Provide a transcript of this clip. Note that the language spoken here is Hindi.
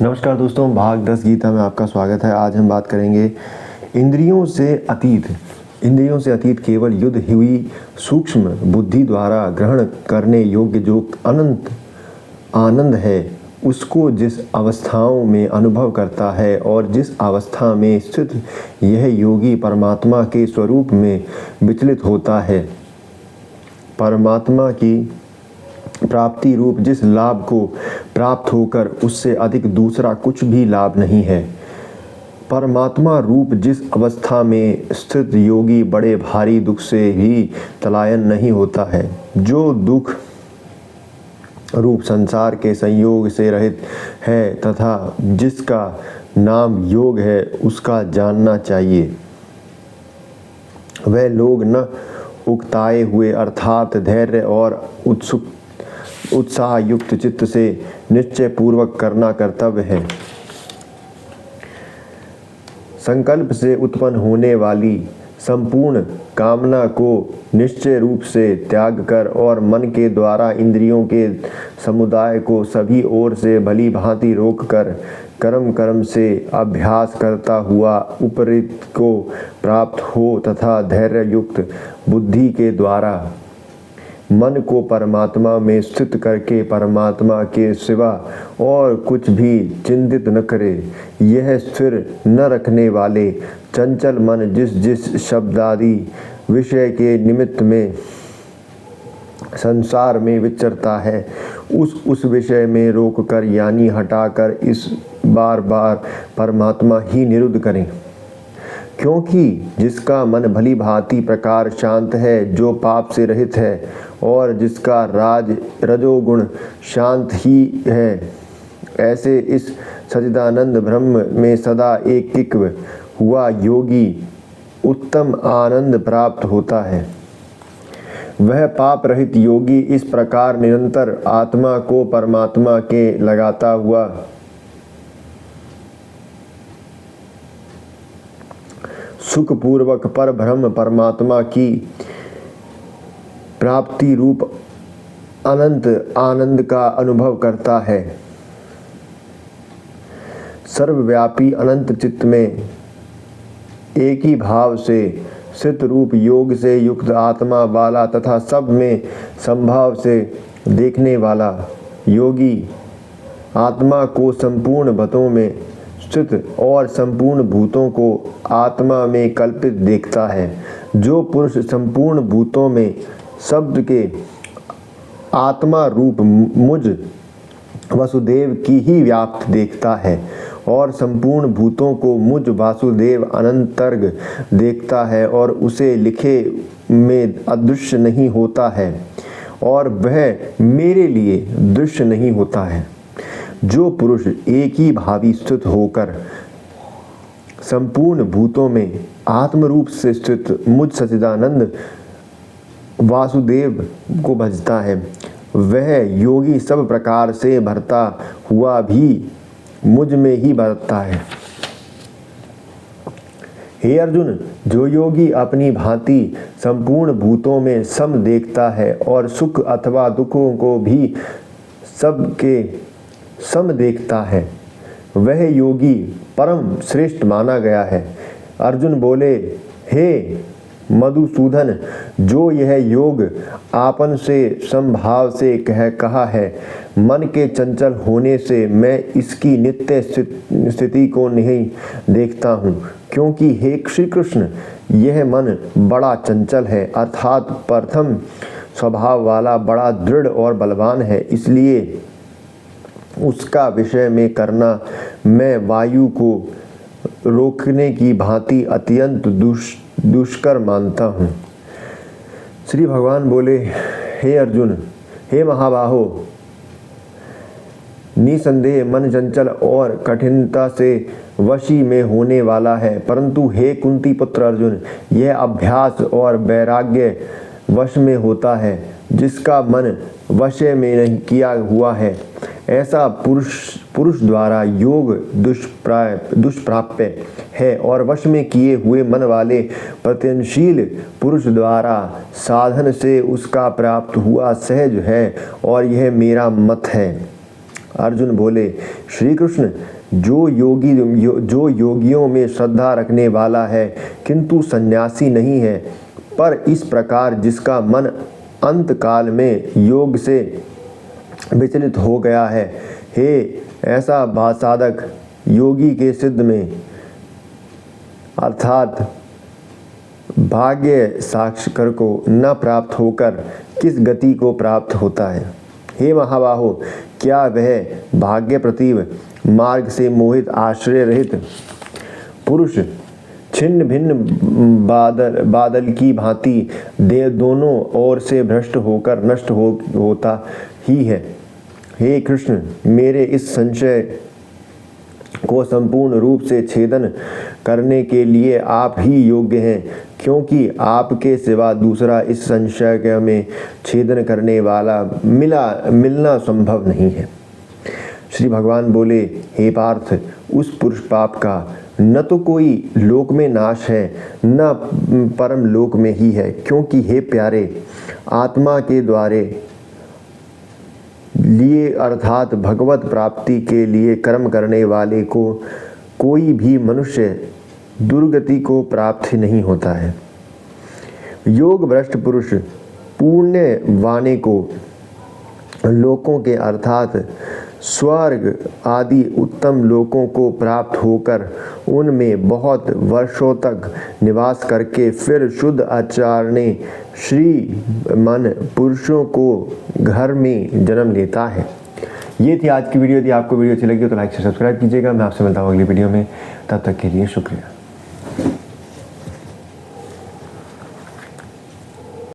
नमस्कार दोस्तों, भाग 10 गीता में आपका स्वागत है। आज हम बात करेंगे इंद्रियों से अतीत। इंद्रियों से अतीत केवल युद्ध हुई सूक्ष्म बुद्धि द्वारा ग्रहण करने योग्य जो अनंत आनंद है, उसको जिस अवस्थाओं में अनुभव करता है और जिस अवस्था में स्थित यह योगी परमात्मा के स्वरूप में विचलित होता है, परमात्मा की प्राप्ति रूप जिस लाभ को प्राप्त होकर उससे अधिक दूसरा कुछ भी लाभ नहीं है, परमात्मा रूप जिस अवस्था में स्थित योगी बड़े भारी दुख से भी पलायन नहीं होता है, जो दुख रूप संसार के संयोग से रहित है तथा जिसका नाम योग है, उसका जानना चाहिए। वह लोग न उकताए हुए अर्थात धैर्य और उत्साह युक्त चित्त से निश्चय पूर्वक करना कर्तव्य है। संकल्प से उत्पन्न होने वाली संपूर्ण कामना को निश्चय रूप से त्याग कर और मन के द्वारा इंद्रियों के समुदाय को सभी ओर से भली भांति रोक कर कर्म से अभ्यास करता हुआ उपरित को प्राप्त हो तथा धैर्य युक्त बुद्धि के द्वारा मन को परमात्मा में स्थित करके परमात्मा के सिवा और कुछ भी चिंतित न करे। यह स्थिर न रखने वाले चंचल मन जिस शब्दादि विषय के निमित्त में संसार में विचरता है, उस विषय में रोक कर यानी हटाकर इस बार बार परमात्मा ही निरुद्ध करें। क्योंकि जिसका मन भली भांति प्रकार शांत है, जो पाप से रहित है और जिसका रजोगुण शांत ही है, ऐसे इस सच्चिदानंद ब्रह्म में सदा एकीकृत हुआ योगी उत्तम आनंद प्राप्त होता है। वह पाप रहित योगी इस प्रकार निरंतर आत्मा को परमात्मा के लगाता हुआ सुखपूर्वक पर ब्रह्म परमात्मा की प्राप्ति रूप अनंत आनंद का अनुभव करता है। सर्वव्यापी अनंत चित्त में एक ही भाव से स्थित रूप योग से युक्त आत्मा वाला तथा सब में संभाव से देखने वाला योगी आत्मा को संपूर्ण भूतों में स्थित और संपूर्ण भूतों को आत्मा में कल्पित देखता है। जो पुरुष संपूर्ण भूतों में शब्द के आत्मा रूप मुझ वसुदेव की ही व्याप्त देखता है और संपूर्ण भूतों को मुझ वासुदेव अनंतर्ग देखता है और उसे लिखे में अदृश्य नहीं होता है और वह मेरे लिए दृश्य नहीं होता है। जो पुरुष एक ही भावी स्थित होकर संपूर्ण भूतों में आत्मरूप से स्थित मुझ सच्चिदानंद वासुदेव को भजता है, वह योगी सब प्रकार से भरता हुआ भी मुझ में ही भरता है। हे अर्जुन, जो योगी अपनी भांति संपूर्ण भूतों में सम देखता है और सुख अथवा दुखों को भी सबके सम देखता है, वह योगी परम श्रेष्ठ माना गया है। अर्जुन बोले, हे मधुसूदन, जो यह योग आपन से समभाव से कहा है, मन के चंचल होने से मैं इसकी नित्य स्थिति को नहीं देखता हूँ, क्योंकि हे श्री कृष्ण, यह मन बड़ा चंचल है, अर्थात प्रथम स्वभाव वाला बड़ा दृढ़ और बलवान है। इसलिए उसका विषय में करना मैं वायु को रोकने की भांति अत्यंत दुष्कर मानता हूँ। श्री भगवान बोले, हे अर्जुन, हे महाबाहो, निसंदेह मन चंचल और कठिनता से वशी में होने वाला है, परंतु हे कुंती पुत्र अर्जुन, यह अभ्यास और वैराग्य वश में होता है। जिसका मन वश में नहीं किया हुआ है, ऐसा पुरुष द्वारा योग दुष्प्राप्य है और वश में किए हुए मन वाले प्रत्यनशील पुरुष द्वारा साधन से उसका प्राप्त हुआ सहज है, और यह मेरा मत है। अर्जुन बोले, श्री कृष्ण, जो योगियों में श्रद्धा रखने वाला है किंतु सन्यासी नहीं है, पर इस प्रकार जिसका मन अंत काल में योग से विचलित हो गया है, हे ऐसा साधक योगी के सिद्ध में अर्थात भाग्य साक्षकर को न प्राप्त होकर किस गति को प्राप्त होता है? हे महाबाहो, क्या वह भाग्य प्रतीव मार्ग से मोहित आश्रय रहित पुरुष छिन्न भिन्न बादल की भांति दे दोनों ओर से भ्रष्ट होकर नष्ट होता ही है? हे कृष्ण, मेरे इस संशय को संपूर्ण रूप से छेदन करने के लिए आप ही योग्य हैं, क्योंकि आपके सिवा दूसरा इस संशय में छेदन करने वाला मिलना संभव नहीं है। श्री भगवान बोले, हे पार्थ, उस पुरुष पाप का न तो कोई लोक में नाश है न परम लोक में ही है, क्योंकि हे प्यारे, आत्मा के द्वारे लिए अर्थात भगवत प्राप्ति के लिए कर्म करने वाले को कोई भी मनुष्य दुर्गति को प्राप्त ही नहीं होता है। योग भ्रष्ट पुरुष पुण्य वाने को लोकों के अर्थात स्वर्ग आदि उत्तम लोकों को प्राप्त होकर उनमें बहुत वर्षों तक निवास करके फिर शुद्ध आचरणे श्रीमन पुरुषों को घर में जन्म लेता है। ये थी आज की वीडियो। यदि आपको वीडियो अच्छी लगी हो तो लाइक से सब्सक्राइब कीजिएगा। मैं आपसे मिलता हूँ अगली वीडियो में, तब तक के लिए शुक्रिया।